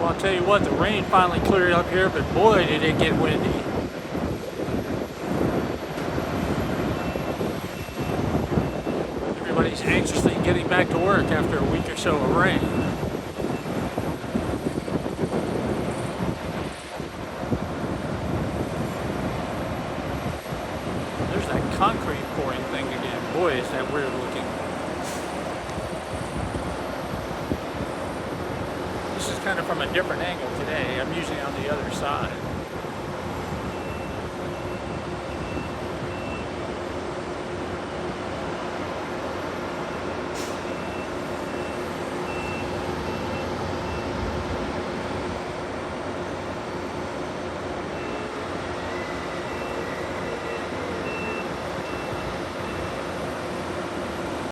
Well, I'll tell you what, the rain finally cleared up here, but boy, did it get windy. Everybody's anxiously getting back to work after a week or so of rain. There's that concrete pouring thing again. Boy, is that weird looking. This is kind of from a different angle today. I'm usually on the other side.